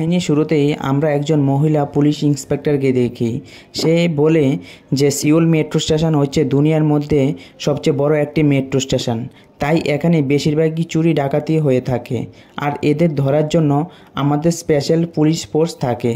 কাহিনীর শুরুতেই আমরা একজন মহিলা পুলিশ ইন্সপেক্টরকে দেখি। সে বলে যে সিওল মেট্রো স্টেশন হচ্ছে দুনিয়ার মধ্যে সবচেয়ে বড় একটি মেট্রো স্টেশন, তাই এখানে বেশিরভাগই চুরি ডাকাতি হয়ে থাকে। আর এদের ধরার জন্য আমাদের স্পেশাল পুলিশ ফোর্স থাকে।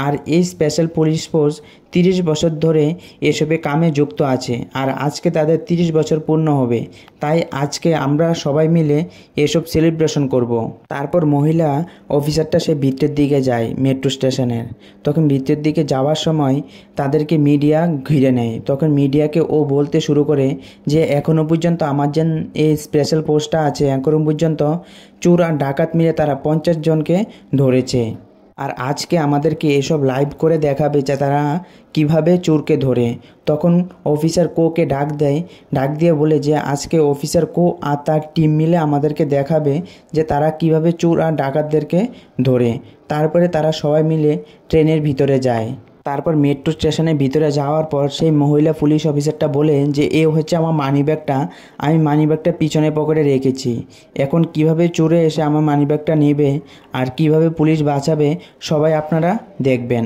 আর এই স্পেশাল পুলিশ ফোর্স 30 বছর ধরে এসবে কামে যুক্ত আছে। আর আজকে তাদের 30 বছর পূর্ণ হবে, তাই আজকে আমরা সবাই মিলে এসব সেলিব্রেশন করব। তারপর মহিলা অফিসারটা সে ভিতরের দিকে যায় মেট্রো স্টেশনের। তখন ভিতরের দিকে যাওয়ার সময় তাদেরকে মিডিয়া ঘিরে নেয়। তখন মিডিয়াকে ও বলতে শুরু করে যে এখনও পর্যন্ত আমার যে এই স্পেশাল ফোর্সটা আছে এখনও পর্যন্ত চোর আর ডাকাত মিলে তারা 50 জনকে ধরেছে। আর আজকে আমাদেরকে এসব লাইভ করে দেখাবে যে তারা কিভাবে চোরকে ধরে। তখন অফিসার কোকে ডাক দেয়, ডাক দিয়ে বলে যে আজকে অফিসার কো আর তার টিম মিলে আমাদেরকে দেখাবে যে তারা কিভাবে চোর আর ডাকাতদেরকে ধরে। তারপরে তারা সবাই মিলে ট্রেনের ভিতরে যায়। তারপর মেট্রো স্টেশনের ভিতরে যাওয়ার পর সেই মহিলা পুলিশ অফিসারটা বলে যে এ হচ্ছে আমার মানিব্যাগটা, আমি মানিব্যাগটা পিছনে পকেটে রেখেছি। এখন কিভাবে চোরে এসে আমার মানিব্যাগটা নেবে আর কিভাবে পুলিশ বাঁচাবে সবাই আপনারা দেখবেন।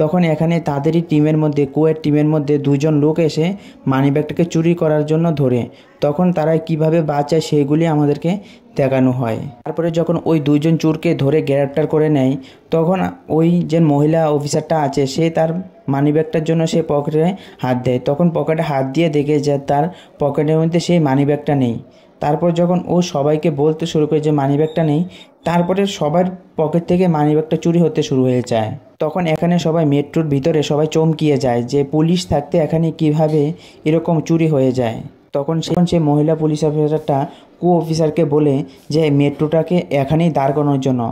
তখন এখানে তাদেরই টিমের মধ্যে কোয়ের টিমের মধ্যে 2 জন লোক এসে মানিব্যাগটাকে চুরি করার জন্য ধরে। তখন তারা কিভাবে বাঁচায় সেগুলি আমাদেরকে দেখানো হয়। তারপরে যখন ওই 2 জন চোরকে ধরে গ্রেপ্তার করে নেয়, তখন ওই যে মহিলা অফিসারটা আছে সে তার মানিব্যাগটার জন্য সে পকেটে হাত দেয়। তখন পকেটে হাত দিয়ে দেখে যে তার পকেটের মধ্যে সেই মানিব্যাগটা নেই। তারপর যখন ও সবাইকে বলতে শুরু করে যে মানিব্যাগটা নেই, তারপরে সবার পকেট থেকে মানিব্যাগটা চুরি হতে শুরু হয়ে যায়। তখন এখানে সবাই মেট্রোর ভিতরে সবাই চমকিয়ে যায় যে পুলিশ থাকতে এখানে কিভাবে এরকম চুরি হয়ে যায়। তখন সে মহিলা পুলিশ অফিসারটা কো অফিসারকে বলে যে মেট্রোটাকে এখানেই দাঁড় করানোর জন্য।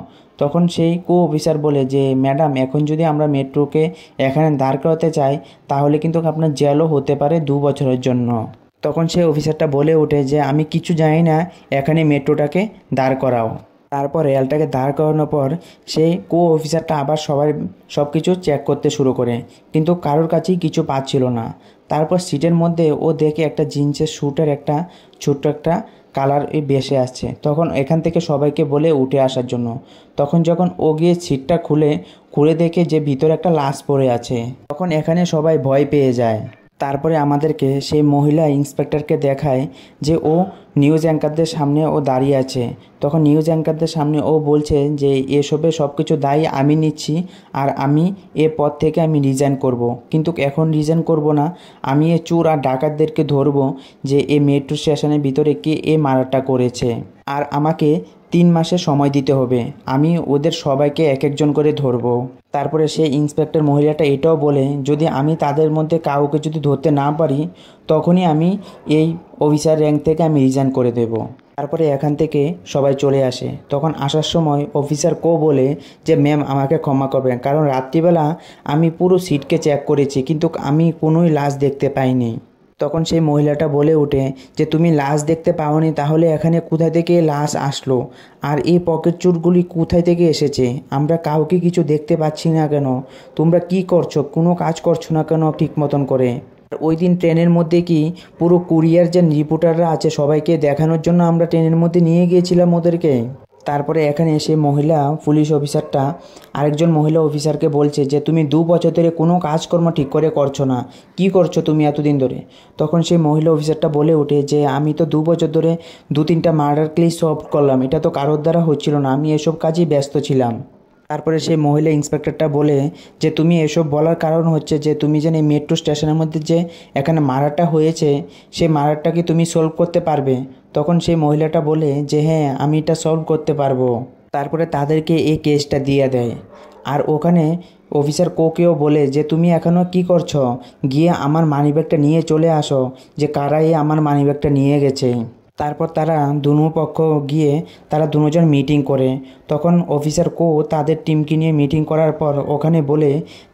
তখন সেই কো অফিসার বলে যে ম্যাডাম, এখন যদি আমরা মেট্রোকে এখানে দাঁড় করাতে চাই তাহলে কিন্তু আপনার জেলও হতে পারে 2 বছরের জন্য। তখন সেই অফিসারটা বলে ওঠে যে আমি কিছু জানি না, এখানে মেট্রোটাকে দাঁড় করাও। তারপর রেলটাকে দাঁড় করানোর পর সেই কো অফিসারটা আবার সব কিছু চেক করতে শুরু করে, কিন্তু কারোর কাছেই কিছু পাচ্ছিল না। তারপর সিটের মধ্যে ও দেখে একটা জিন্সের স্যুটের একটা ছোট্ট একটা কালার ভেসে আসছে। তখন এখান থেকে সবাইকে বলে উঠে আসার জন্য। তখন যখন ও গিয়ে সিটটা খুলে দেখে যে ভিতরে একটা লাশ পড়ে আছে, তখন এখানে সবাই ভয় পেয়ে যায়। তারপরে আমাদেরকে সেই মহিলা ইন্সপেক্টরকে দেখায় যে ও নিউজ অ্যাঙ্কারদের সামনে ও দাঁড়িয়ে আছে। তখন নিউজ অ্যাঙ্কারদের সামনে ও বলছে যে এসবে সব কিছু দায়ী আমি নিচ্ছি, আর আমি এ পদ থেকে আমি রিজাইন করব। কিন্তু এখন রিজাইন করব না, আমি এ চোর আর ডাকাতদেরকে ধরবো যে এই মেট্রো স্টেশনের ভিতরে কে এ মারাটা করেছে। আর আমাকে 3 মাসের সময় দিতে হবে, আমি ওদের সবাইকে এক একজন করে ধরবো। তারপরে সেই ইন্সপেক্টর মহিলাটা এটাও বলে যদি আমি তাদের মধ্যে কাউকে যদি ধরতে না পারি তখনই আমি এই অফিসার র্যাঙ্ক থেকে আমি রিজাইন করে দেব। তারপরে এখান থেকে সবাই চলে আসে। তখন আসার সময় অফিসার কো বলে যে ম্যাম আমাকে ক্ষমা করবেন, কারণ রাত্রিবেলা আমি পুরো সিটকে চেক করেছি কিন্তু আমি কোনোই লাশ দেখতে পাইনি। তখন সেই মহিলাটা বলে ওঠে যে তুমি লাশ দেখতে পাওনি, তাহলে এখানে কোথা থেকে লাশ আসলো আর এই পকেট চোরগুলি কোথায় থেকে এসেছে? আমরা কাউকে কিছু দেখতে পাচ্ছি না কেন? তোমরা কি করছো? কোনো কাজ করছো না কেন ঠিক মতন করে? ওই দিন ট্রেনের মধ্যে কি পুরো কুরিয়ার যে রিপোর্টাররা আছে সবাইকে দেখানোর জন্য আমরা ট্রেনের মধ্যে নিয়ে গিয়েছিলাম ওদেরকে। তারপরে এখানে এসে মহিলা পুলিশ অফিসারটা আরেকজন মহিলা অফিসারকে বলছে যে তুমি 2 বছর ধরে কোনো কাজকর্ম ঠিক করে করছো না, কি করছো তুমি এতদিন ধরে? তখন সেই মহিলা অফিসারটা বলে ওঠে যে আমি তো 2 বছর ধরে 2-3টা মার্ডার কেস সলভ করলাম, এটা তো কারোর দ্বারা হচ্ছিল না, আমি এসব কাজেই ব্যস্ত ছিলাম। তারপরে সেই মহিলা ইন্সপেক্টরটা বলে যে তুমি এসব বলার কারণ হচ্ছে যে তুমি জানি মেট্রো স্টেশনের মধ্যে যে এখানে মার্ডারটা হয়েছে সেই মার্ডারটা কি তুমি সলভ করতে পারবে? তখন সেই মহিলাটা বলে যে হ্যাঁ আমি এটা সলভ করতে পারবো। তারপরে তাদেরকে এই কেসটা দিয়ে দেয়। আর ওখানে অফিসার কোকেও বলে যে তুমি এখনও কি করছো, গিয়ে আমার মানিব্যাগটা নিয়ে চলে আসো, যে কারাই আমার মানিব্যাগটা নিয়ে গেছে। তারপর তারা দুনো পক্ষ গিয়ে তারা দুজন মিটিং করে। তখন অফিসার কো তাদের টিমকে নিয়ে মিটিং করার পর ওখানে বলে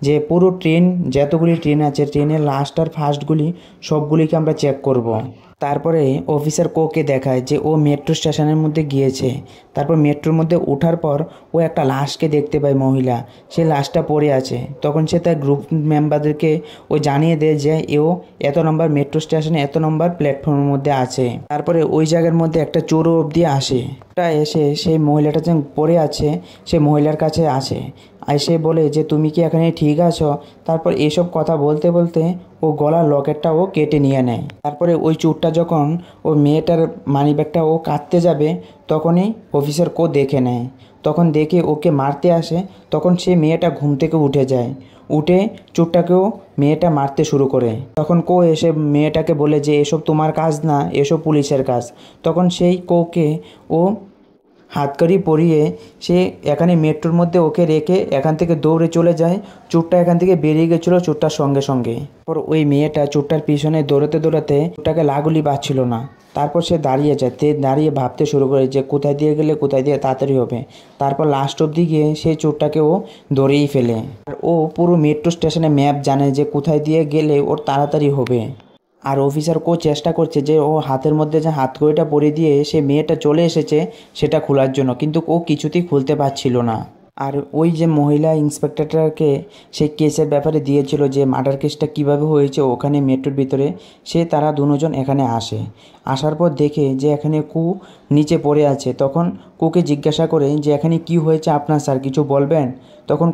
যে পুরো ট্রেন যতগুলি ট্রেন আছে ট্রেনের লাস্ট আর ফার্স্টগুলি সবগুলিকে আমরা চেক করব। তারপরে অফিসার কোকে দেখায় যে ও মেট্রো স্টেশনের মধ্যে গিয়েছে। তারপর মেট্রোর মধ্যে ওঠার পর ও একটা লাশকে দেখতে পায় মহিলা, সে লাশটা পড়ে আছে। তখন সে তার গ্রুপ মেম্বারদেরকে ও জানিয়ে দেয় যে এও এত নম্বর মেট্রো স্টেশনে এত নম্বর প্ল্যাটফর্মের মধ্যে আছে। তারপরে ওই জায়গার মধ্যে একটা চোরও অবধি আসে। টা এসে সেই মহিলাটা যে পড়ে আছে সেই মহিলার কাছে আসে, এসে বলে যে তুমি কি এখানে ঠিক আছো। তারপর এসব কথা বলতে বলতে ও গলার লকেটটা ও কেটে নিয়ে নেয়। তারপরে ওই চোরটা যখন ও মেয়েটার মানিব্যাগটা ও কাটতে যাবে তখনই অফিসার কো দেখে নেয়। তখন দেখে ওকে মারতে আসে। তখন সে মেয়েটা ঘুম থেকে উঠে যায়, উঠে চোরটাকেও মেয়েটা মারতে শুরু করে। তখন কো এসে মেয়েটাকে বলে যে এসব তোমার কাজ না, এসব পুলিশের কাজ। তখন সেই কোকে ও হাতকড়ি পরিয়ে সে এখানে মেট্রোর মধ্যে ওকে রেখে এখান থেকে দৌড়ে চলে যায়। চোরটা এখান থেকে বেরিয়ে গেছিলো চোরটার সঙ্গে সঙ্গে। তারপর ওই মেয়েটা চোরটার পিছনে দৌড়াতে দৌড়াতে চোরটাকে লাগুলি পাচ্ছিল না। তারপর সে দাঁড়িয়ে যায়, দাঁড়িয়ে ভাবতে শুরু করে যে কোথায় দিয়ে গেলে কোথায় দিয়ে তাড়াতাড়ি হবে। তারপর লাস্ট অবধি গিয়ে সেই চোরটাকে ও ধরেই ফেলে। আর ও পুরো মেট্রো স্টেশনে ম্যাপ জানে যে কোথায় দিয়ে গেলে ওর তাড়াতাড়ি হবে। আর অফিসার কো চেষ্টা করছে যে ও হাতের মধ্যে যে হাতকড়িটা পরে দিয়ে সে মেয়েটা চলে এসেছে সেটা খোলার জন্য, কিন্তু ও কিছুতেই খুলতে পারছিল না। আর ওই যে মহিলা ইন্সপেক্টরটাকে সেই কেসের ব্যাপারে দিয়েছিল যে মার্ডার কেসটা কিভাবে হয়েছে ওখানে মেট্রোর ভিতরে, তারা দুজন এখানে আসে। আসার পর দেখে যে এখানে কু নিচে পড়ে আছে। তখন কুকে জিজ্ঞাসা করে যে এখানে কি হয়েছে আপনার স্যার, কিছু বলবেন। তখন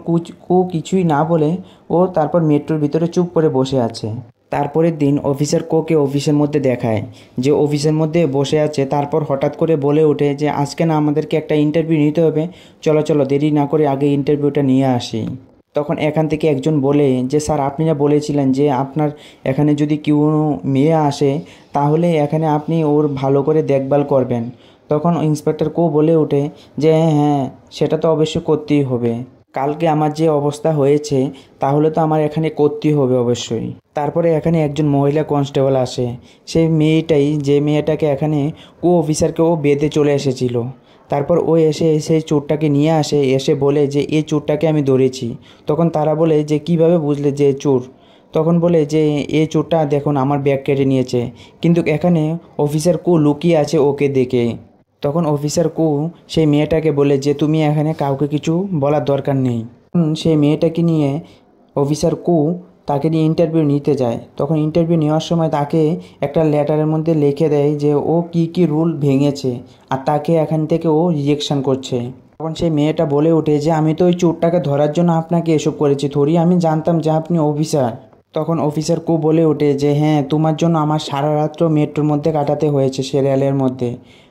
কু কিছুই না বলে ও তারপর মেট্রোর ভিতরে চুপ করে বসে আছে। তারপরের দিন অফিসার কোকে অফিসের মধ্যে দেখায় যে অফিসের মধ্যে বসে আছে। তারপর হঠাৎ করে বলে ওঠে যে আজকে না আমাদেরকে একটা ইন্টারভিউ নিতে হবে, চলো চলো দেরি না করে আগে ইন্টারভিউটা নিয়ে আসি। তখন এখান থেকে একজন বলে যে স্যার আপনি না বলেছিলেন যে আপনার এখানে যদি কেউ মেয়ে আসে তাহলে এখানে আপনি ওর ভালো করে দেখভাল করবেন। তখন ইন্সপেক্টর কো বলে ওঠে যে হ্যাঁ সেটা তো অবশ্যই করতেই হবে, কালকে আমার যে অবস্থা হয়েছে তাহলে তো আমার এখানে করতেই হবে অবশ্যই। তারপরে এখানে একজন মহিলা কনস্টেবল আসে, সেই মেয়েটাই যে মেয়েটাকে এখানে কো অফিসারকে ও বেঁধে চলে এসেছিল। তারপর ও এসে সেই চোরটাকে নিয়ে আসে, এসে বলে যে এই চোরটাকে আমি ধরেছি। তখন তারা বলে যে কিভাবে বুঝলে যে চোর। তখন বলে যে এই চোরটা দেখুন আমার ব্যাগ কেটে নিয়েছে, কিন্তু এখানে অফিসার কো লুকিয়ে আছে ওকে দেখে। তখন অফিসার কু সেই মেয়েটাকে বলে যে তুমি এখানে কাউকে কিছু বলার দরকার নেই। সেই মেয়েটাকে নিয়ে অফিসার কু তাকে নিয়ে ইন্টারভিউ নিতে যায়। তখন ইন্টারভিউ নেওয়ার সময় তাকে একটা লেটারের মধ্যে লিখে দেয় যে ও কি রুল ভেঙেছে আর তাকে এখান থেকে ও রিজেকশন করছে। তখন সেই মেয়েটা বলে ওঠে যে আমি তো ওই চোরটাকে ধরার জন্য আপনাকে এসব করেছি, থোড়ি আমি জানতাম যে আপনি অফিসার। তখন অফিসার কু বলে ওঠে যে হ্যাঁ তোমার জন্য আমার সারা রাত্র মেট্রোর মধ্যে কাটাতে হয়েছে সিরিয়ালের মধ্যে,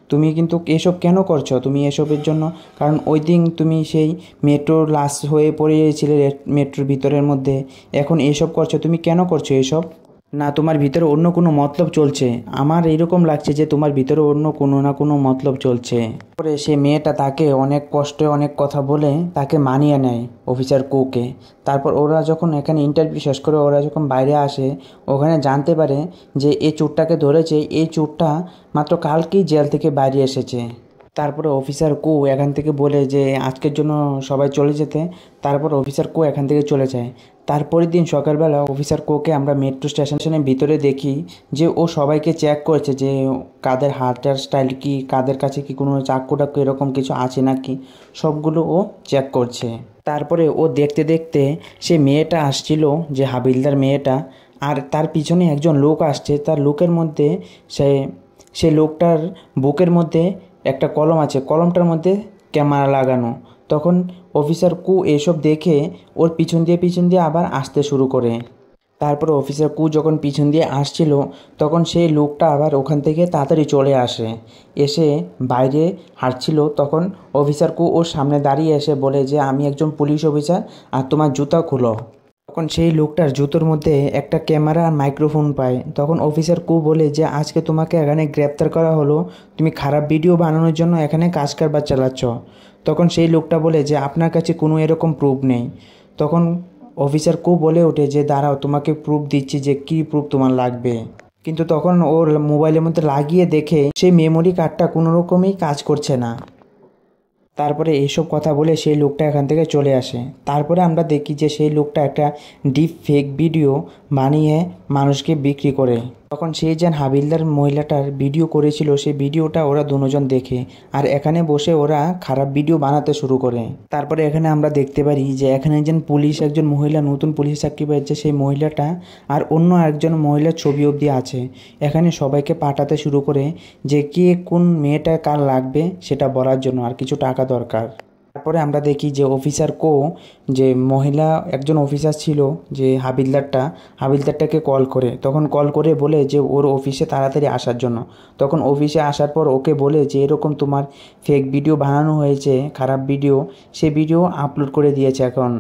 তুমি কিন্তু এসব কেন করছো, তুমি এসবের জন্য কারণ ওই দিন তুমি সেই মেট্রোর লাশ হয়ে পড়েছিলে মেট্রোর ভিতরের মধ্যে, এখন এসব করছো, তুমি কেন করছো এসব? না তোমার ভিতরে অন্য কোনো মতলব চলছে, আমার এরকম লাগছে যে তোমার ভিতরে অন্য কোনো না কোনো মতলব চলছে। পরে সে মেয়েটা তাকে অনেক কষ্টে অনেক কথা বলে তাকে মানিয়ে নেয় অফিসার কুকে। তারপর ওরা যখন এখানে ইন্টারভিউ শেষ করে ওরা যখন বাইরে আসে ওখানে জানতে পারে যে এই চোরটাকে ধরেছে, এই চোরটা মাত্র কালকেই জেল থেকে বাইরে এসেছে। তারপরে অফিসার কু এখান থেকে বলে যে আজকের জন্য সবাই চলে যেতে। তারপর অফিসার কু এখান থেকে চলে যায়। তারপরের দিন সকালবেলা অফিসার কোকে আমরা মেট্রো স্টেশনের ভিতরে দেখি যে ও সবাইকে চেক করছে যে কাদের হার্টার স্টাইল কি, কাদের কাছে কি কোনো চাকু টাকু এরকম কিছু আছে নাকি, সবগুলো ও চেক করছে। তারপরে ও দেখতে দেখতে সে মেয়েটা আসছিল যে হাবিলদার মেয়েটা, আর তার পিছনে একজন লোক আসছে। তার লোকের মধ্যে সে লোকটার বুকের মধ্যে একটা কলম আছে, কলমটার মধ্যে ক্যামেরা লাগানো। তখন অফিসার কু এসব দেখে ওর পিছন দিয়ে আবার আসতে শুরু করে। তারপর অফিসার কু যখন পিছন দিয়ে আসছিল তখন সেই লোকটা আবার ওখান থেকে তাড়াতাড়ি চলে আসে, এসে বাইরে হাঁটছিল। তখন অফিসার কু ওর সামনে দাঁড়িয়ে এসে বলে যে আমি একজন পুলিশ অফিসার আর তোমার জুতা খুলো। তখন সেই লোকটার জুতোর মধ্যে একটা ক্যামেরা আর মাইক্রোফোন পায়। তখন অফিসার কু বলে যে আজকে তোমাকে এখানে গ্রেপ্তার করা হলো, তুমি খারাপ ভিডিও বানানোর জন্য এখানে কাজ কারবার চালাচ্ছ। তখন সেই লোকটা বলে যে আপনার কাছে কোনো এরকম প্রুফ নেই। তখন অফিসার কু বলে ওঠে যে দাঁড়াও তোমাকে প্রুফ দিচ্ছি যে কী প্রুফ তোমার লাগবে। কিন্তু তখন ওর মোবাইলের মধ্যে লাগিয়ে দেখে সেই মেমোরি কার্ডটা কোনো রকমই কাজ করছে না। তারপরে এইসব কথা বলে সেই লোকটা এখান থেকে চলে আসে। তারপরে আমরা দেখি যে সেই লোকটা একটা ডিপ ফেক ভিডিও বানিয়ে মানুষকে বিক্রি করে। তখন সেই যে হাবিলদার মহিলাটার ভিডিও করেছিল সেই ভিডিওটা ওরা দুজন দেখে আর এখানে বসে ওরা খারাপ ভিডিও বানাতে শুরু করে। তারপরে এখানে আমরা দেখতে পারি যে এখানে একজন পুলিশ, একজন মহিলা নতুন পুলিশ চাকরি পেয়েছে সেই মহিলাটা আর অন্য একজন মহিলার ছবি অবধি আছে। এখানে সবাইকে পাঠাতে শুরু করে যে কে কোন মেয়েটা কার লাগবে সেটা বলার জন্য আর কিছু টাকা দরকার। তারপরে আমরা দেখি যে অফিসার যে মহিলা একজন অফিসার ছিল যে হাবিলদারটাকে কল করে, তখন কল করে বলে যে ওর অফিসে তাড়াতাড়ি আসার জন্য। তখন অফিসে আসার পর ওকে বলে যে এরকম তোমার ফেক ভিডিও বানানো হয়েছে, খারাপ ভিডিও, সে ভিডিও আপলোড করে দিয়েছে এখন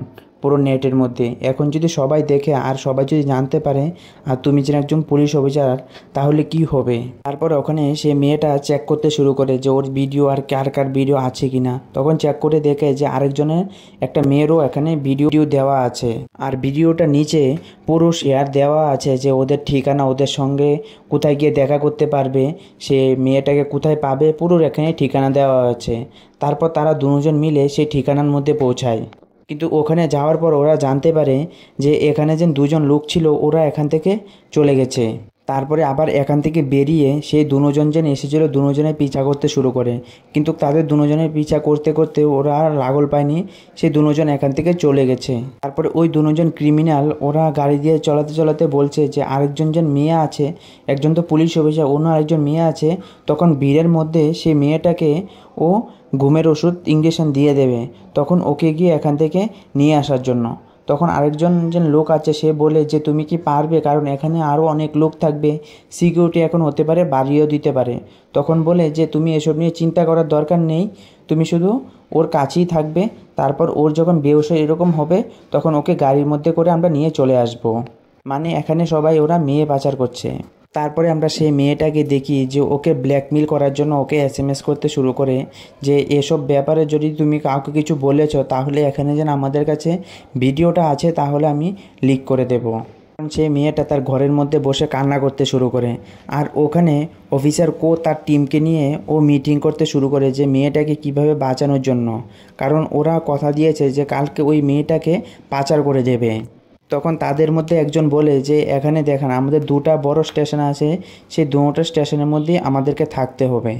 পুরো নেটের মধ্যে। এখন যদি সবাই দেখে আর সবাই যদি জানতে পারে আর তুমি যে একজন পুলিশ অফিসার তাহলে কি হবে। তারপরে ওখানে সে মেয়েটা চেক করতে শুরু করে যে ওর ভিডিও আর কার কার ভিডিও আছে কিনা। তখন চেক করে দেখে যে আরেকজনের একটা মেয়েরও এখানে ভিডিও দেওয়া আছে আর ভিডিওটা নিচে পুরো শেয়ার দেওয়া আছে যে ওদের ঠিকানা, ওদের সঙ্গে কোথায় গিয়ে দেখা করতে পারবে, সে মেয়েটাকে কোথায় পাবে, পুরো এখানে ঠিকানা দেওয়া আছে। তারপর তারা দুজন মিলে সেই ঠিকানার মধ্যে পৌঁছায়। কিন্তু ওখানে যাওয়ার পর ওরা জানতে পারে যে এখানে যে দুজন লোক ছিল ওরা এখান থেকে চলে গেছে। তারপরে আবার এখান থেকে বেরিয়ে সেই দুজন যে এসেছিল দুজনে পিছা করতে শুরু করে, কিন্তু তাদের দুজনের পিছা করতে করতে ওরা আর লাগল পায়নি, সেই দুজন এখান থেকে চলে গেছে। তারপরে ওই দুজন ক্রিমিনাল ওরা গাড়ি দিয়ে চলাতে চলাতে বলছে যে আরেকজন মেয়ে আছে, একজন তো পুলিশ অফিসার, অন্য আরেকজন মেয়ে আছে। তখন ভিড়ের মধ্যে সেই মেয়েটাকে ও ঘুমের ওষুধ ইঞ্জেকশন দিয়ে দেবে, তখন ওকে গিয়ে এখান থেকে নিয়ে আসার জন্য। তখন আরেকজন লোক আছে সে বলে যে তুমি কি পারবে, কারণ এখানে আরও অনেক লোক থাকবে, সিকিউরিটি এখন হতে পারে বাড়িয়েও দিতে পারে। তখন বলে যে তুমি এসব নিয়ে চিন্তা করার দরকার নেই, তুমি শুধু ওর কাছেই থাকবে, তারপর ওর যখন বেহুশ এরকম হবে তখন ওকে গাড়ির মধ্যে করে আমরা নিয়ে চলে আসব। মানে এখানে সবাই ওরা মেয়ে পাচার করছে। তারপরে আমরা সেই মেয়েটাকে দেখি যে ওকে ব্ল্যাকমেল করার জন্য ওকে এসএমএস করতে শুরু করে যে এসব ব্যাপারে যদি তুমি কাউকে কিছু বলেছো তাহলে এখানে যেন আমাদের কাছে ভিডিওটা আছে তাহলে আমি লিক করে দেবো। সেই মেয়েটা তার ঘরের মধ্যে বসে কান্না করতে শুরু করে আর ওখানে অফিসার তার টিমকে নিয়ে ও মিটিং করতে শুরু করে যে মেয়েটাকে কিভাবে বাঁচানোর জন্য, কারণ ওরা কথা দিয়েছে যে কালকে ওই মেয়েটাকে পাচার করে দেবে। তখন তাদের মধ্যে একজন বলে যে এখানে দেখেন আমাদের দুটো বড় স্টেশন আছে, সেই দুটো স্টেশনের মধ্যে আমাদেরকে থাকতে হবে,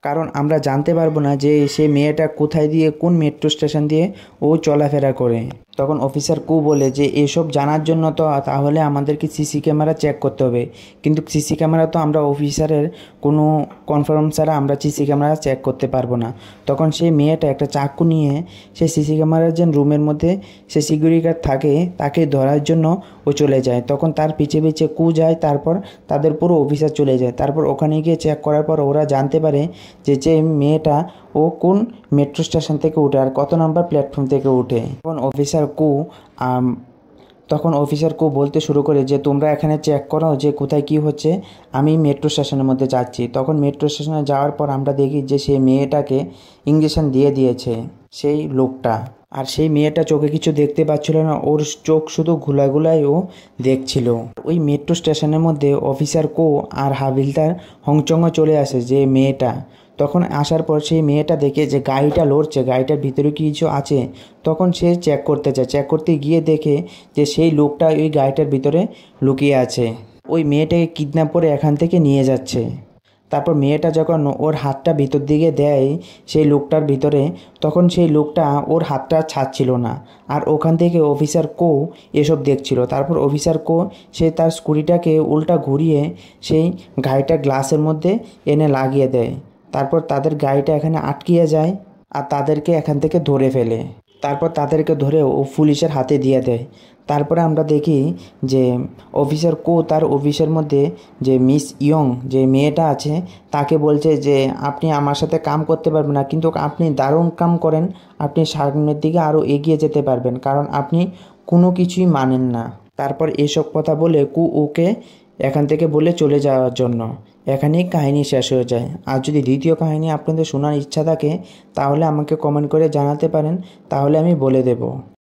কারণ আমরা জানতে পারবো না যে সে মেয়েটা কোথায় দিয়ে কোন মেট্রো স্টেশন দিয়ে ও চলাফেরা করে। তখন অফিসার বলে যে এসব জানার জন্য তো তাহলে আমাদেরকে সিসি ক্যামেরা চেক করতে হবে, কিন্তু সিসি ক্যামেরা তো আমরা অফিসারের কোনো কনফার্ম ছাড়া আমরা সিসি ক্যামেরা চেক করতে পারবো না। তখন সেই মেয়েটা একটা চাকু নিয়ে সেই সিসি ক্যামেরার যে রুমের মধ্যে সে সিকিউরিটি গার্ড থাকে তাকে ধরার জন্য ও চলে যায়। তখন তার পিছে পিছে যায়, তারপর তাদের পুরো অফিসার চলে যায়। তারপর ওখানে গিয়ে চেক করার পর ওরা জানতে পারে যে মেয়েটা ও কোন মেট্রো স্টেশন থেকে উঠে আর কত নাম্বার প্ল্যাটফর্ম থেকে উঠে। তখন অফিসার বলতে শুরু করে যে তোমরা এখানে চেক করো যে কোথায় কি হচ্ছে, আমি মেট্রো স্টেশনের মধ্যে যাচ্ছি। তখন মেট্রো স্টেশনে যাওয়ার পর আমরা দেখি যে সেই মেয়েটাকে ইঞ্জেকশন দিয়ে দিয়েছে সেই লোকটা, আর সেই মেয়েটা চোখে কিছু দেখতে পাচ্ছিল না, ওর চোখ শুধু ঘুলায় ও দেখছিল। ওই মেট্রো স্টেশনের মধ্যে অফিসার আর হাবিলদার হংচংয়ে চলে আসে যে মেয়েটা। তখন আসার পর সেই মেয়েটা দেখে যে গাড়িটা লড়ছে, গাড়িটার ভিতরে কিছু আছে। তখন সে চেক করতে চায়, চেক করতে গিয়ে দেখে যে সেই লোকটা ওই গাড়িটার ভিতরে লুকিয়ে আছে, ওই মেয়েটাকে কিডন্যাপ করে এখান থেকে নিয়ে যাচ্ছে। তারপর মেয়েটা যখন ওর হাতটা ভিতর দিকে দেয় সেই লোকটার ভিতরে, তখন সেই লোকটা ওর হাতটা ছাড়ছিল না, আর ওখান থেকে অফিসার এসব দেখছিল। তারপর অফিসার সে তার স্কুটিটাকে উল্টা ঘুরিয়ে সেই গাড়িটা গ্লাসের মধ্যে এনে লাগিয়ে দেয়। তারপর তাদের গাড়িটা এখানে আটকিয়ে যায় আর তাদেরকে এখান থেকে ধরে ফেলে। তারপর তাদেরকে ধরে ও পুলিশের হাতে দিয়ে দেয়। তারপরে আমরা দেখি যে অফিসার তার অফিসের মধ্যে যে মিস ইয়ং যে মেয়েটা আছে তাকে বলছে যে আপনি আমার সাথে কাম করতে পারবেন না, কিন্তু আপনি দারুণ কাম করেন, আপনি সামনের দিকে আরও এগিয়ে যেতে পারবেন, কারণ আপনি কোনো কিছুই মানেন না। তারপর এসব কথা বলে ওকে এখান থেকে বলে চলে যাওয়ার জন্য। এখানেই কাহিনী শেষ হয়ে যায়। আর যদি দ্বিতীয় কাহিনী আপনাদের শোনার ইচ্ছা থাকে তাহলে আমাকে কমেন্ট করে জানাতে পারেন, তাহলে আমি বলে দেব।